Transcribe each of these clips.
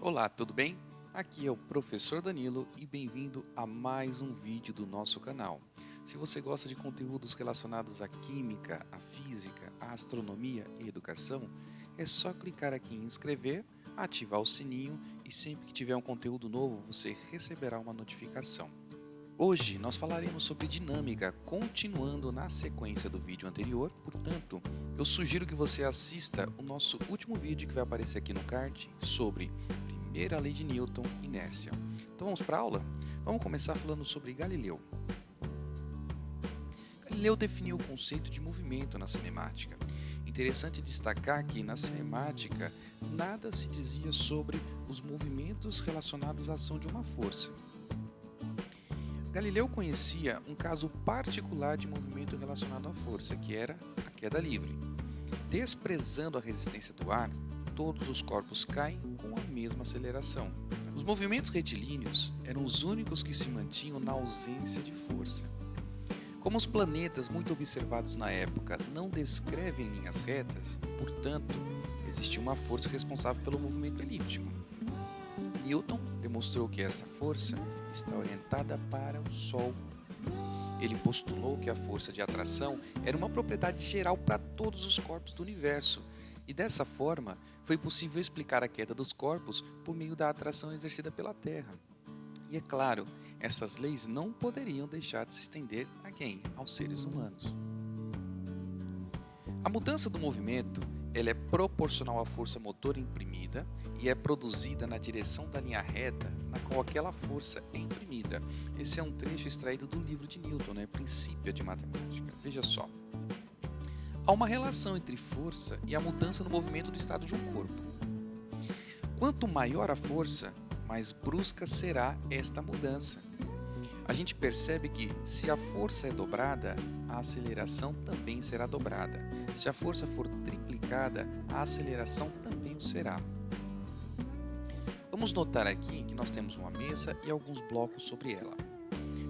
Olá, tudo bem? Aqui é o Professor Danilo e bem-vindo a mais um vídeo do nosso canal. Se você gosta de conteúdos relacionados à química, à física, à astronomia e educação, é só clicar aqui em inscrever, ativar o sininho e sempre que tiver um conteúdo novo você receberá uma notificação. Hoje nós falaremos sobre dinâmica, continuando na sequência do vídeo anterior, portanto, eu sugiro que você assista o nosso último vídeo que vai aparecer aqui no card sobre primeira lei de Newton, inércia. Então vamos para a aula? Vamos começar falando sobre Galileu. Galileu definiu o conceito de movimento na cinemática. Interessante destacar que na cinemática nada se dizia sobre os movimentos relacionados à ação de uma força. Galileu conhecia um caso particular de movimento relacionado à força, que era a queda livre. Desprezando a resistência do ar, todos os corpos caem com a mesma aceleração. Os movimentos retilíneos eram os únicos que se mantinham na ausência de força. Como os planetas muito observados na época não descrevem linhas retas, portanto, existia uma força responsável pelo movimento elíptico. Newton demonstrou que esta força está orientada para o Sol. Ele postulou que a força de atração era uma propriedade geral para todos os corpos do universo, e dessa forma foi possível explicar a queda dos corpos por meio da atração exercida pela Terra. E é claro, essas leis não poderiam deixar de se estender a quem? Aos seres humanos. A mudança do movimento ela é proporcional à força motora imprimida e é produzida na direção da linha reta na qual aquela força é imprimida. Esse é um trecho extraído do livro de Newton, Princípio de Matemática. Veja só. Há uma relação entre força e a mudança no movimento do estado de um corpo. Quanto maior a força, mais brusca será esta mudança. A gente percebe que, se a força é dobrada, a aceleração também será dobrada. Se a força for triplicada, a aceleração também o será. Vamos notar aqui que nós temos uma mesa e alguns blocos sobre ela.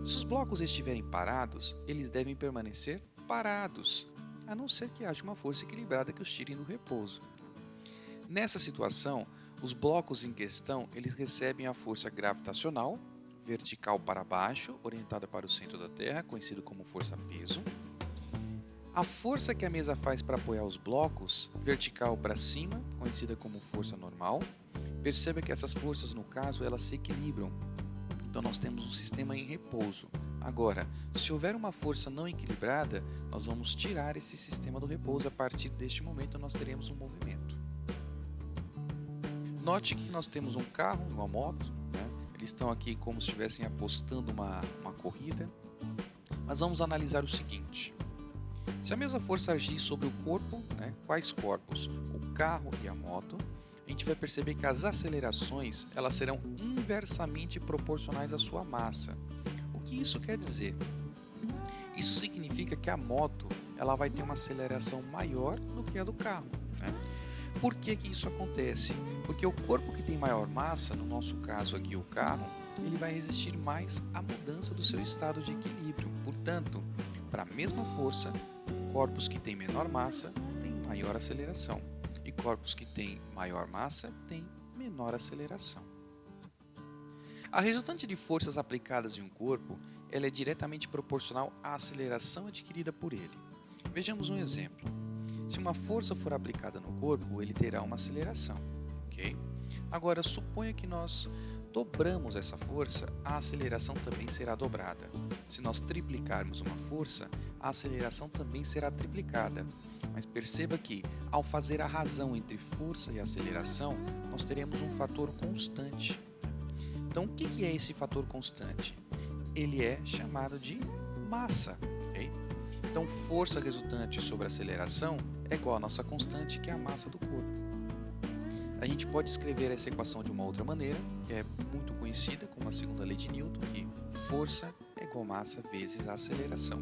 Se os blocos estiverem parados, eles devem permanecer parados, a não ser que haja uma força equilibrada que os tire do repouso. Nessa situação, os blocos em questão eles recebem a força gravitacional, vertical para baixo, orientada para o centro da Terra, conhecido como força-peso. A força que a mesa faz para apoiar os blocos, vertical para cima, conhecida como força normal. Perceba que essas forças, no caso, elas se equilibram. Então nós temos um sistema em repouso. Agora, se houver uma força não equilibrada, nós vamos tirar esse sistema do repouso. A partir deste momento nós teremos um movimento. Note que nós temos um carro e uma moto, Eles estão aqui como se estivessem apostando uma corrida. Mas vamos analisar o seguinte. Se a mesma força agir sobre o corpo, quais corpos? O carro e a moto, a gente vai perceber que as acelerações elas serão inversamente proporcionais à sua massa. O que isso quer dizer? Isso significa que a moto ela vai ter uma aceleração maior do que a do carro. Por que isso acontece? Porque o corpo que tem maior massa, no nosso caso aqui o carro, ele vai resistir mais à mudança do seu estado de equilíbrio. Portanto, para a mesma força, corpos que têm menor massa têm maior aceleração e corpos que têm maior massa têm menor aceleração. A resultante de forças aplicadas em um corpo ela é diretamente proporcional à aceleração adquirida por ele. Vejamos um exemplo. Se uma força for aplicada no corpo, ele terá uma aceleração. Ok? Agora, suponha que nós dobramos essa força, a aceleração também será dobrada. Se nós triplicarmos uma força, a aceleração também será triplicada. Mas perceba que, ao fazer a razão entre força e aceleração, nós teremos um fator constante. Então, o que é esse fator constante? Ele é chamado de massa. Okay? Então, força resultante sobre aceleração é igual à nossa constante, que é a massa do corpo. A gente pode escrever essa equação de uma outra maneira, que é muito conhecida como a segunda lei de Newton, que força é igual a massa vezes a aceleração.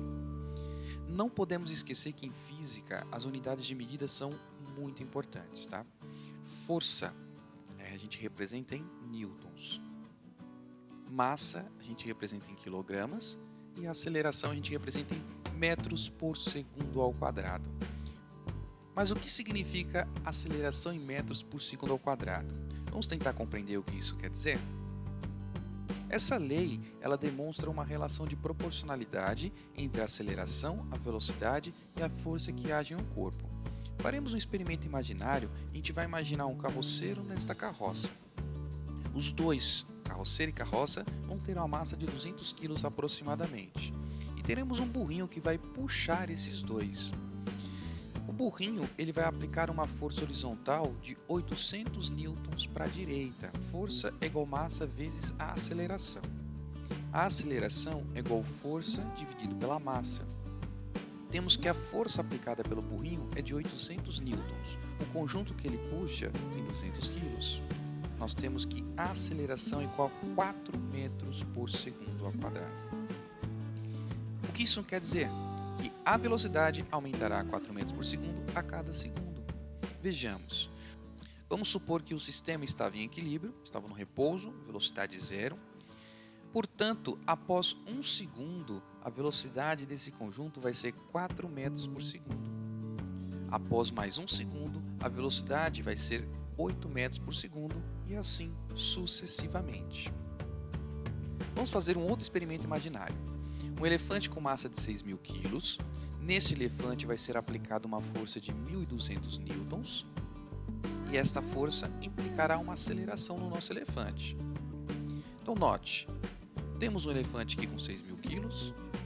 Não podemos esquecer que em física as unidades de medida são muito importantes. Tá? Força a gente representa em newtons. Massa a gente representa em quilogramas e a aceleração a gente representa em metros por segundo ao quadrado. Mas o que significa aceleração em metros por segundo ao quadrado? Vamos tentar compreender o que isso quer dizer? Essa lei, ela demonstra uma relação de proporcionalidade entre a aceleração, a velocidade e a força que age em um corpo. Faremos um experimento imaginário e a gente vai imaginar um carroceiro nesta carroça. Os dois, carroceiro e carroça, vão ter uma massa de 200 kg aproximadamente. E teremos um burrinho que vai puxar esses dois. O burrinho ele vai aplicar uma força horizontal de 800 newtons para a direita. Força é igual massa vezes a aceleração. A aceleração é igual força dividido pela massa. Temos que a força aplicada pelo burrinho é de 800 newtons. O conjunto que ele puxa tem 200 kg. Nós temos que a aceleração é igual a 4 metros por segundo ao quadrado. O que isso quer dizer? Que a velocidade aumentará a 4 metros por segundo a cada segundo. Vejamos. Vamos supor que o sistema estava em equilíbrio, estava no repouso, velocidade zero. Portanto, após 1 segundo, a velocidade desse conjunto vai ser 4 metros por segundo. Após mais 1 segundo, a velocidade vai ser 8 metros por segundo e assim sucessivamente. Vamos fazer um outro experimento imaginário. Um elefante com massa de 6.000 kg. Nesse elefante vai ser aplicada uma força de 1.200 newtons e esta força implicará uma aceleração no nosso elefante. Então note, temos um elefante aqui com 6.000 kg,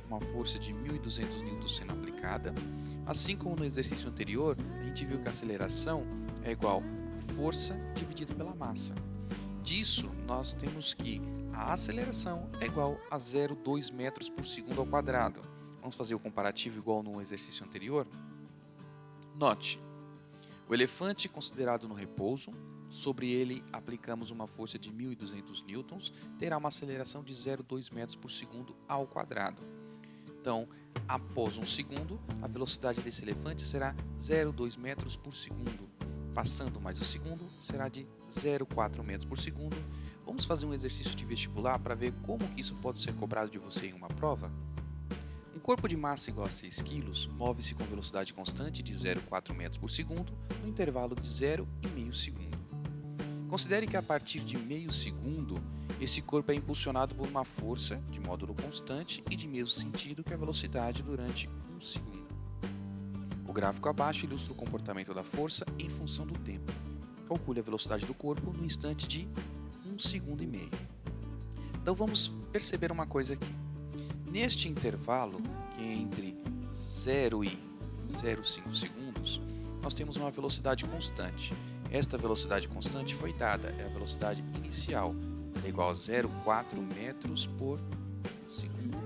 uma força de 1.200 newtons sendo aplicada. Assim como no exercício anterior, a gente viu que a aceleração é igual a força dividida pela massa. Disso, nós temos que a aceleração é igual a 0,2 metros por segundo ao quadrado. Vamos fazer o comparativo igual no exercício anterior? Note, o elefante considerado no repouso, sobre ele aplicamos uma força de 1.200 newtons, terá uma aceleração de 0,2 metros por segundo ao quadrado. Então, após 1 segundo, a velocidade desse elefante será 0,2 metros por segundo. Passando mais um segundo, será de 0,4 metros por segundo. Vamos fazer um exercício de vestibular para ver como que isso pode ser cobrado de você em uma prova? Um corpo de massa igual a 6 kg move-se com velocidade constante de 0,4 metros por segundo no intervalo de 0,5 segundo. Considere que a partir de meio segundo, esse corpo é impulsionado por uma força de módulo constante e de mesmo sentido que a velocidade durante 1 segundo. O gráfico abaixo ilustra o comportamento da força em função do tempo. Calcule a velocidade do corpo no instante de 1 segundo e meio. Então vamos perceber uma coisa aqui. Neste intervalo, que é entre 0 e 0,5 segundos, nós temos uma velocidade constante. Esta velocidade constante foi dada, é a velocidade inicial, é igual a 0,4 metros por segundo.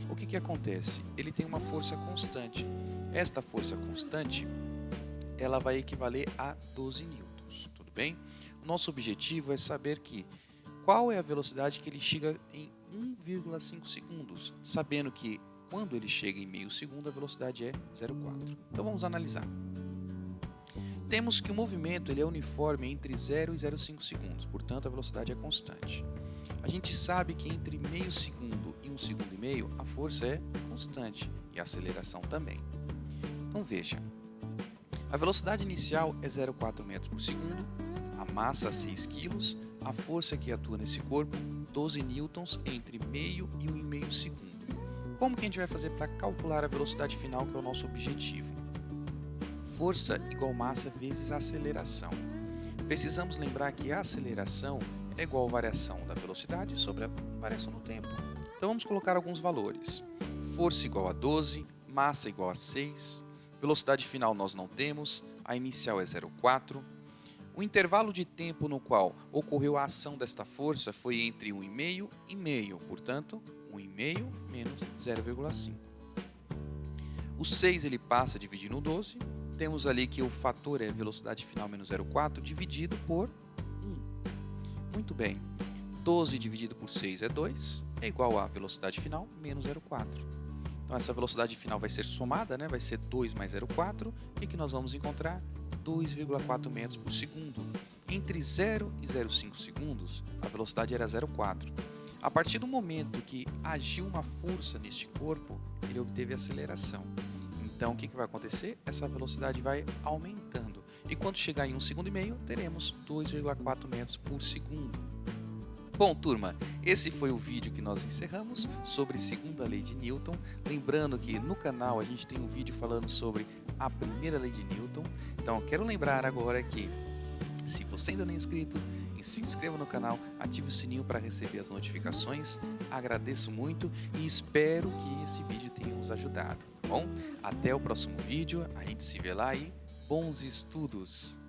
O que acontece? Ele tem uma força constante. Esta força constante, ela vai equivaler a 12 newtons, tudo bem? O nosso objetivo é saber qual é a velocidade que ele chega em 1,5 segundos, sabendo que quando ele chega em meio segundo, a velocidade é 0,4. Então vamos analisar. Temos que o movimento ele é uniforme entre 0 e 0,5 segundos, portanto a velocidade é constante. A gente sabe que entre meio segundo e 1 segundo e meio, a força é constante e a aceleração também. Então veja, a velocidade inicial é 0,4 metros por segundo, a massa 6 kg, a força que atua nesse corpo 12 newtons entre meio e 1,5 segundo. Como que a gente vai fazer para calcular a velocidade final, que é o nosso objetivo? Força igual massa vezes aceleração. Precisamos lembrar que a aceleração é igual a variação da velocidade sobre a variação do tempo. Então vamos colocar alguns valores. Força igual a 12, massa igual a 6, velocidade final nós não temos, a inicial é 0,4. O intervalo de tempo no qual ocorreu a ação desta força foi entre 1,5 e meio, portanto, 1,5 menos 0,5. O 6 ele passa dividindo o 12, temos ali que o fator é velocidade final menos 0,4 dividido por 1. Muito bem, 12 dividido por 6 é 2, é igual a velocidade final menos 0,4. Então essa velocidade final vai ser somada, vai ser 2 mais 0,4, e que nós vamos encontrar 2,4 metros por segundo. Entre 0 e 0,5 segundos, a velocidade era 0,4. A partir do momento que agiu uma força neste corpo, ele obteve aceleração. Então, o que vai acontecer? Essa velocidade vai aumentando. E quando chegar em 1,5 segundo, teremos 2,4 metros por segundo. Bom, turma, esse foi o vídeo que nós encerramos sobre segunda lei de Newton. Lembrando que no canal a gente tem um vídeo falando sobre a primeira lei de Newton. Então, quero lembrar agora que, se você ainda não é inscrito, se inscreva no canal, ative o sininho para receber as notificações. Agradeço muito e espero que esse vídeo tenha nos ajudado, tá bom? Até o próximo vídeo, a gente se vê lá e bons estudos!